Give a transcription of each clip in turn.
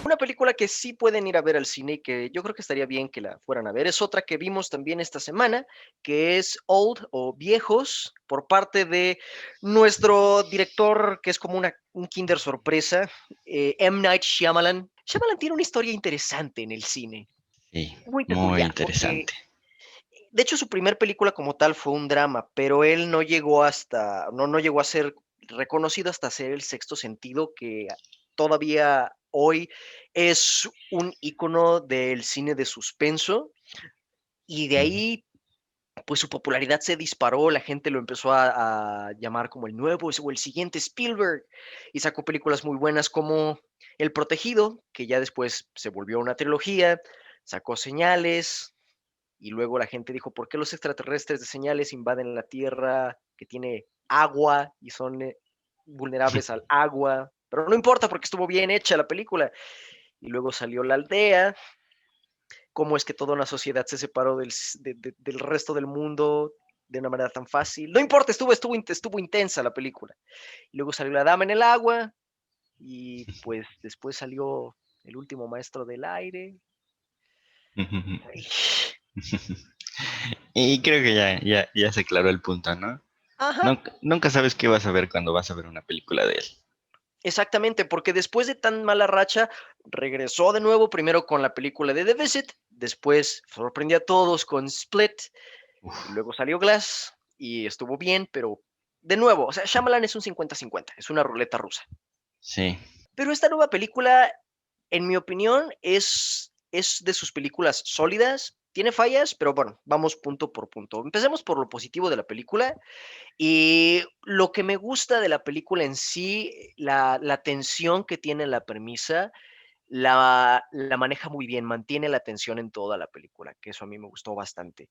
Una película que sí pueden ir a ver al cine y que yo creo que estaría bien que la fueran a ver es otra que vimos también esta semana, que es Old o Viejos, por parte de nuestro director, que es como un Kinder sorpresa, M. Night Shyamalan. Shyamalan tiene una historia interesante en el cine, Sí, muy muy peculiar, porque interesante. de hecho su primer película como tal fue un drama, pero él no llegó a ser reconocido hasta hacer El Sexto Sentido, que todavía hoy es un ícono del cine de suspenso, y de Ujú. ahí, pues su popularidad se disparó, la gente lo empezó a llamar como el nuevo o el siguiente Spielberg, y sacó películas muy buenas como El Protegido, que ya después se volvió una trilogía, sacó Señales, y luego la gente dijo, ¿por qué los extraterrestres de Señales invaden la Tierra que tiene agua y son vulnerables al agua? Pero no importa porque estuvo bien hecha la película. Y luego salió La Aldea, cómo es que toda una sociedad se separó del resto del mundo de una manera tan fácil. No importa, estuvo intensa la película. Y luego salió La Dama en el Agua y pues después salió El Último Maestro del Aire. Ay, Y creo que ya se aclaró el punto, ¿no? ajá, Nunca sabes qué vas a ver cuando vas a ver una película de él. exactamente, porque después de tan mala racha, regresó de nuevo, primero con la película de The Visit, después sorprendió a todos con Split, y Uf, luego salió Glass, y estuvo bien, pero de nuevo, o sea, Shyamalan es un 50-50, es una ruleta rusa. sí, Pero esta nueva película, en mi opinión, es de sus películas sólidas, tiene fallas, pero bueno, vamos punto por punto. Empecemos por lo positivo de la película. Y lo que me gusta de la película en sí, la tensión que tiene la premisa, la maneja muy bien, mantiene la tensión en toda la película, que eso a mí me gustó bastante,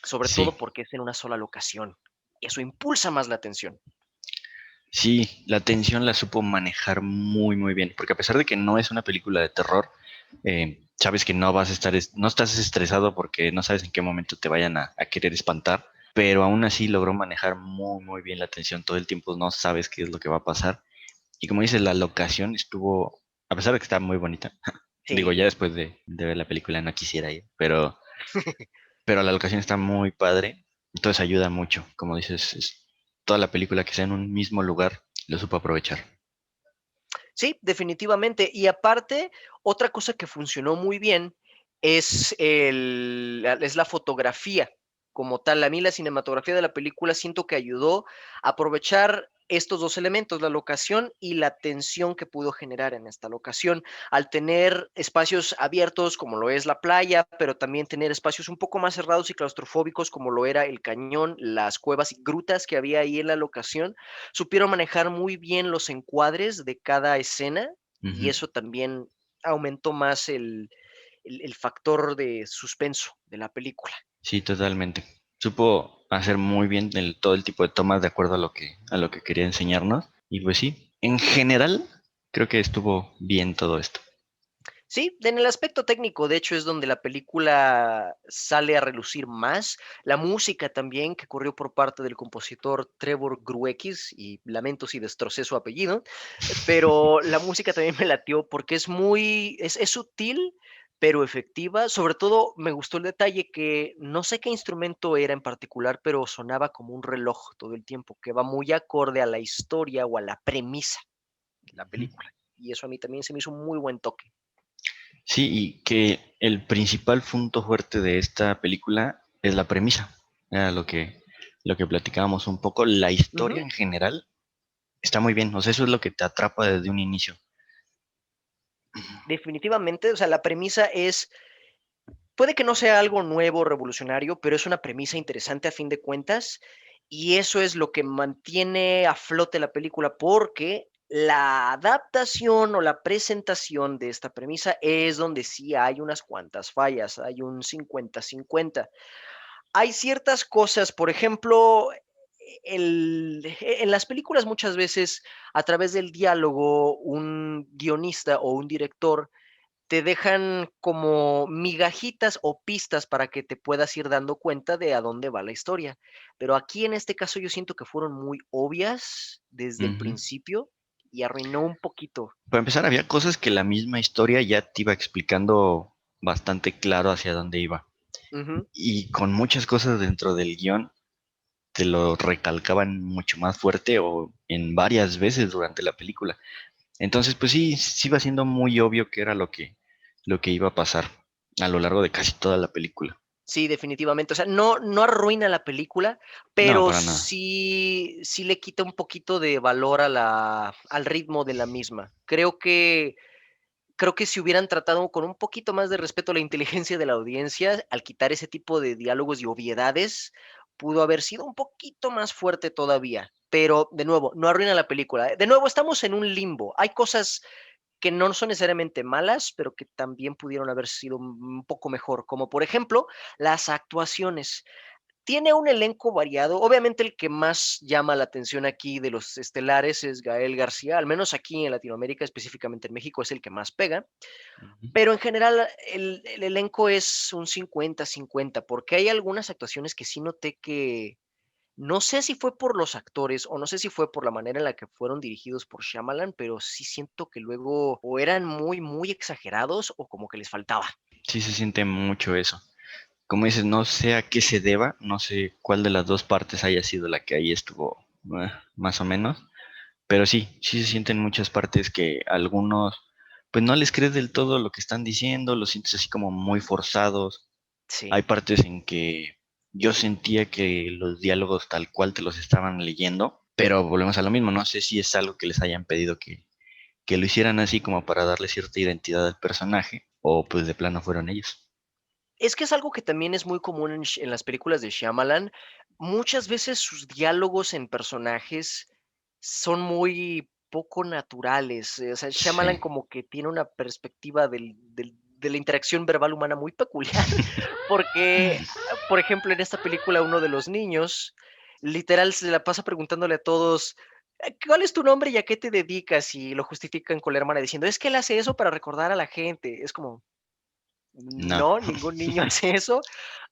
sobre sí, todo porque es en una sola locación. Eso impulsa más la tensión. sí, la tensión la supo manejar muy, muy bien, porque a pesar de que no es una película de terror, sabes que no vas a estar, no estás estresado porque no sabes en qué momento te vayan a querer espantar, pero aún así logró manejar muy, muy bien la tensión todo el tiempo, no sabes qué es lo que va a pasar. Y como dices, la locación estuvo, a pesar de que está muy bonita, digo, ya Sí, después de ver la película no quisiera ir, pero la locación está muy padre, entonces ayuda mucho. Como dices, toda la película que sea en un mismo lugar, lo supo aprovechar. sí, definitivamente. Y aparte, otra cosa que funcionó muy bien es la fotografía como tal. A mí la cinematografía de la película siento que ayudó a aprovechar estos dos elementos, la locación y la tensión que pudo generar en esta locación, al tener espacios abiertos como lo es la playa, pero también tener espacios un poco más cerrados y claustrofóbicos como lo era el cañón, las cuevas y grutas que había ahí en la locación. Supieron manejar muy bien los encuadres de cada escena y Ujú. eso también aumentó más el factor de suspenso de la película. Sí, totalmente. Supo hacer muy bien todo el tipo de tomas de acuerdo a lo que quería enseñarnos. Y pues sí, en general, creo que estuvo bien todo esto. Sí, en el aspecto técnico, de hecho, es donde la película sale a relucir más. La música también, que corrió por parte del compositor Trevor Gruekis, y lamento si destrocé su apellido, pero la música también me latió porque es sutil, pero efectiva. Sobre todo me gustó el detalle que no sé qué instrumento era en particular, pero sonaba como un reloj todo el tiempo, que va muy acorde a la historia o a la premisa de la Ujú. película. Y eso a mí también se me hizo un muy buen toque. Sí, y que el principal punto fuerte de esta película es la premisa. Era lo que platicábamos un poco. La historia Ujú. en general está muy bien. O sea, eso es lo que te atrapa desde un inicio. Definitivamente, o sea, la premisa puede que no sea algo nuevo, revolucionario, pero es una premisa interesante a fin de cuentas, y eso es lo que mantiene a flote la película, porque la adaptación o la presentación de esta premisa es donde sí hay unas cuantas fallas, hay un 50-50. Hay ciertas cosas, por ejemplo, en las películas muchas veces a través del diálogo un guionista o un director te dejan como migajitas o pistas para que te puedas ir dando cuenta de a dónde va la historia. Pero aquí en este caso yo siento que fueron muy obvias desde el Ujú. principio y arruinó un poquito. Para empezar, había cosas que la misma historia ya te iba explicando bastante claro hacia dónde iba. Ujú. Y con muchas cosas dentro del guión te lo recalcaban mucho más fuerte o en varias veces durante la película. Entonces, pues sí, sí iba siendo muy obvio que era lo que iba a pasar a lo largo de casi toda la película. Sí, definitivamente. O sea, no arruina la película, No, pero para nada. sí le quita un poquito de valor al ritmo de la misma. Creo que si hubieran tratado con un poquito más de respeto a la inteligencia de la audiencia, al quitar ese tipo de diálogos y obviedades, pudo haber sido un poquito más fuerte todavía. Pero, de nuevo, no arruina la película. De nuevo, estamos en un limbo. Hay cosas que no son necesariamente malas, pero que también pudieron haber sido un poco mejor, como por ejemplo las actuaciones. Tiene un elenco variado. Obviamente el que más llama la atención aquí de los estelares es Gael García, al menos aquí en Latinoamérica, específicamente en México, es el que más pega. Ujú. Pero en general el elenco es un 50-50, porque hay algunas actuaciones que sí noté que no sé si fue por los actores o no sé si fue por la manera en la que fueron dirigidos por Shyamalan, pero sí siento que luego o eran muy exagerados o como que les faltaba. Sí se siente mucho eso. Como dices, no sé a qué se deba, no sé cuál de las dos partes haya sido la que ahí estuvo más o menos, pero sí, sí se sienten muchas partes que algunos, pues no les crees del todo lo que están diciendo, los sientes así como muy forzados. Hay Sí. partes en que yo sentía que los diálogos tal cual te los estaban leyendo, pero volvemos a lo mismo, no sé si es algo que les hayan pedido que lo hicieran así como para darle cierta identidad al personaje, o pues de plano fueron ellos. Es que es algo que también es muy común en las películas de Shyamalan. Muchas veces sus diálogos en personajes son muy poco naturales. O sea, Shyamalan Sí. como que tiene una perspectiva de la interacción verbal humana muy peculiar, porque, por ejemplo, en esta película uno de los niños literal se la pasa preguntándole a todos, ¿cuál es tu nombre y a qué te dedicas? Y lo justifican con la hermana diciendo, es que él hace eso para recordar a la gente. Es como, No. no, ningún niño hace eso.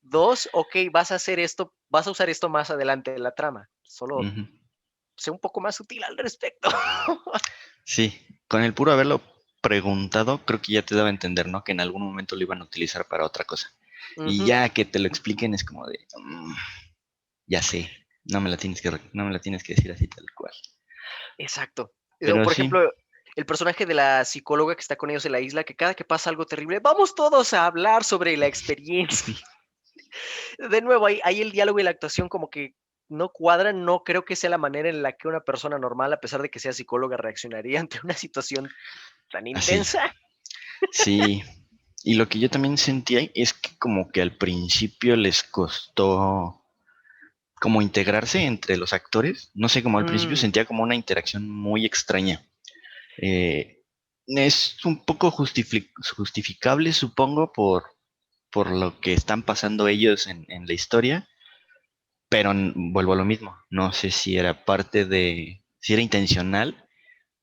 2, okey, vas a hacer esto, vas a usar esto más adelante en la trama. Solo Ujú. sé un poco más sutil al respecto. Sí, con el puro haberlo preguntado, creo que ya te daba a entender, ¿no? Que en algún momento lo iban a utilizar para otra cosa. Y Ujú, ya que te lo expliquen es como de, ya sé, no me la tienes que decir así tal cual. exacto. O, Pero por sí, ejemplo, el personaje de la psicóloga que está con ellos en la isla, que cada que pasa algo terrible, vamos todos a hablar sobre la experiencia. De nuevo, ahí el diálogo y la actuación como que no cuadran. No creo que sea la manera en la que una persona normal, a pesar de que sea psicóloga, reaccionaría ante una situación tan así, intensa. sí. Y lo que yo también sentía es que como que al principio les costó como integrarse entre los actores. No sé, como al principio Mm, sentía como una interacción muy extraña. Es un poco justificable, supongo, por lo que están pasando ellos en la historia, pero vuelvo a lo mismo. No sé si era parte de, si era intencional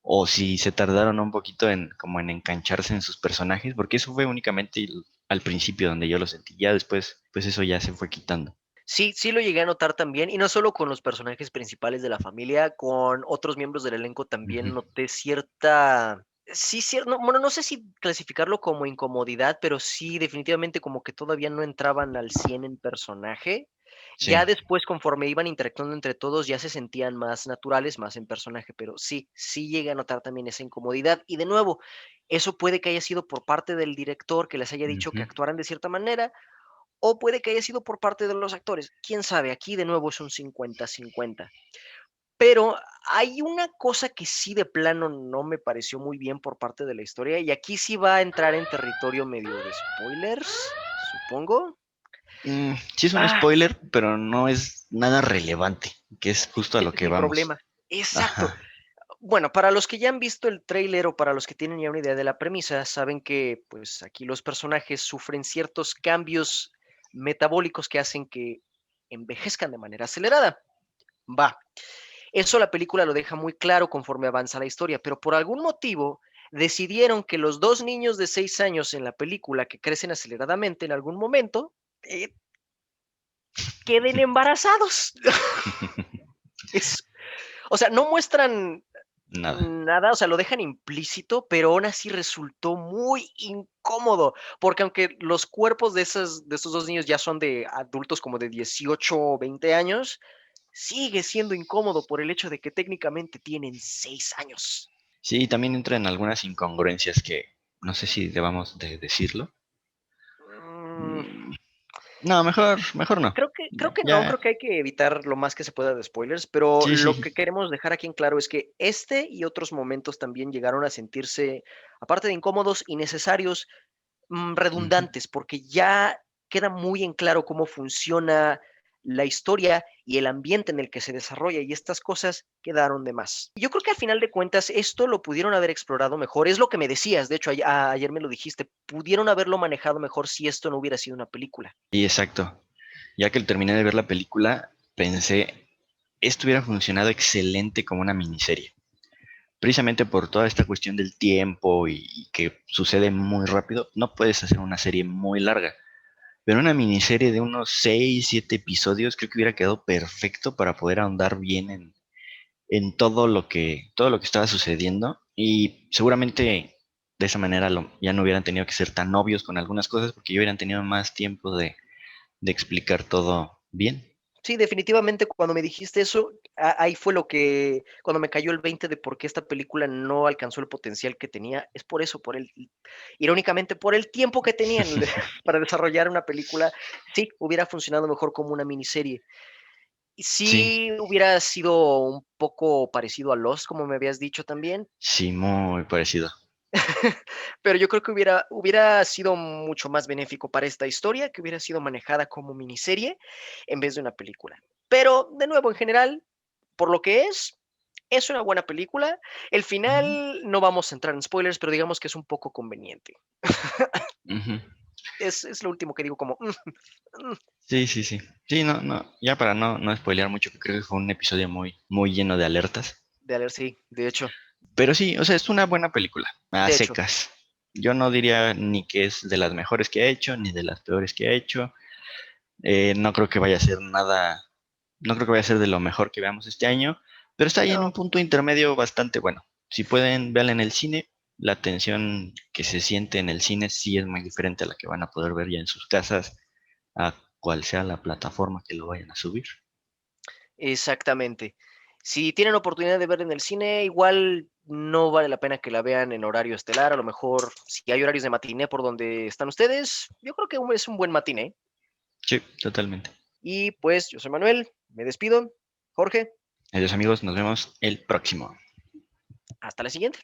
o si se tardaron un poquito en como en engancharse en sus personajes, porque eso fue únicamente al principio donde yo lo sentí. Ya después, pues eso ya se fue quitando. sí, sí lo llegué a notar también, y no solo con los personajes principales de la familia, con otros miembros del elenco Ujú. también noté cierta, sí, no, bueno, no sé si clasificarlo como incomodidad, pero sí definitivamente como que todavía no entraban al 100 en personaje. Ya Sí. después, conforme iban interactuando entre todos, ya se sentían más naturales, más en personaje, pero sí, sí llegué a notar también esa incomodidad. Y de nuevo, eso puede que haya sido por parte del director que les haya dicho que Ujú. actuaran de cierta manera, o puede que haya sido por parte de los actores. Quién sabe, aquí de nuevo es un 50-50. Pero hay una cosa que sí de plano no me pareció muy bien por parte de la historia, y aquí sí va a entrar en territorio medio de spoilers, supongo. Sí es un Ah, spoiler, pero no es nada relevante, que es justo a lo ese es que mi vamos. problema. Exacto. Ajá. Bueno, para los que ya han visto el tráiler o para los que tienen ya una idea de la premisa, saben que pues aquí los personajes sufren ciertos cambios metabólicos que hacen que envejezcan de manera acelerada. Va, eso la película lo deja muy claro conforme avanza la historia, pero por algún motivo decidieron que los dos niños de 6 años en la película que crecen aceleradamente en algún momento queden embarazados. Es, o sea, no muestran Nada. Nada, o sea, lo dejan implícito, pero aún así resultó muy incómodo, porque aunque los cuerpos de estos 2 niños ya son de adultos como de 18 o 20 años, sigue siendo incómodo por el hecho de que técnicamente tienen 6 años. Sí, también entra en algunas incongruencias que no sé si debamos de decirlo. Mm, Mm, No, mejor no. creo que no, Ya, creo que hay que evitar lo más que se pueda de spoilers, pero sí, lo que sí. queremos dejar aquí en claro es que este y otros momentos también llegaron a sentirse, aparte de incómodos, innecesarios, Ujú. redundantes, porque ya queda muy en claro cómo funciona la historia y el ambiente en el que se desarrolla, y estas cosas quedaron de más. Yo creo que al final de cuentas esto lo pudieron haber explorado mejor, es lo que me decías, de hecho ayer me lo dijiste, pudieron haberlo manejado mejor si esto no hubiera sido una película. Y exacto. Ya que terminé de ver la película, pensé, esto hubiera funcionado excelente como una miniserie. Precisamente por toda esta cuestión del tiempo y que sucede muy rápido, no puedes hacer una serie muy larga. Pero una miniserie de unos 6 7 episodios creo que hubiera quedado perfecto para poder ahondar bien en todo lo que estaba sucediendo. Y seguramente de esa manera ya no hubieran tenido que ser tan obvios con algunas cosas porque ya hubieran tenido más tiempo de explicar todo bien. Sí, definitivamente cuando me dijiste eso, ahí fue lo que, cuando me cayó el 20 de por qué esta película no alcanzó el potencial que tenía, es por eso, irónicamente, por el tiempo que tenían para desarrollar una película, sí, hubiera funcionado mejor como una miniserie. Y Sí, sí hubiera sido un poco parecido a Lost, como me habías dicho también, sí, muy parecido. pero yo creo que hubiera sido mucho más benéfico para esta historia, que hubiera sido manejada como miniserie en vez de una película. Pero, de nuevo, en general, por lo que es una buena película. El Ujú, final, no vamos a entrar en spoilers, pero digamos que es un poco conveniente. ujú. Es lo último que digo como, Sí, sí, sí. Sí, ya para no spoilear mucho, que creo que fue un episodio muy lleno de alertas. de leer, sí, Pero sí, o sea, es una buena película, a de hecho, secas. Yo no diría ni que es de las mejores que ha hecho, ni de las peores que ha hecho. No creo que vaya a ser nada, no creo que vaya a ser de lo mejor que veamos este año, pero está ahí en un no, punto intermedio bastante bueno. Si pueden, verla en el cine. La tensión que se siente en el cine sí es muy diferente a la que van a poder ver ya en sus casas, a cual sea la plataforma que lo vayan a subir. exactamente. Si tienen oportunidad de ver en el cine, igual no vale la pena que la vean en horario estelar. A lo mejor, si hay horarios de matiné por donde están ustedes, yo creo que es un buen matiné. Sí, totalmente. Y pues, yo soy Manuel, me despido. Jorge, Adiós amigos, nos vemos el próximo. hasta la siguiente.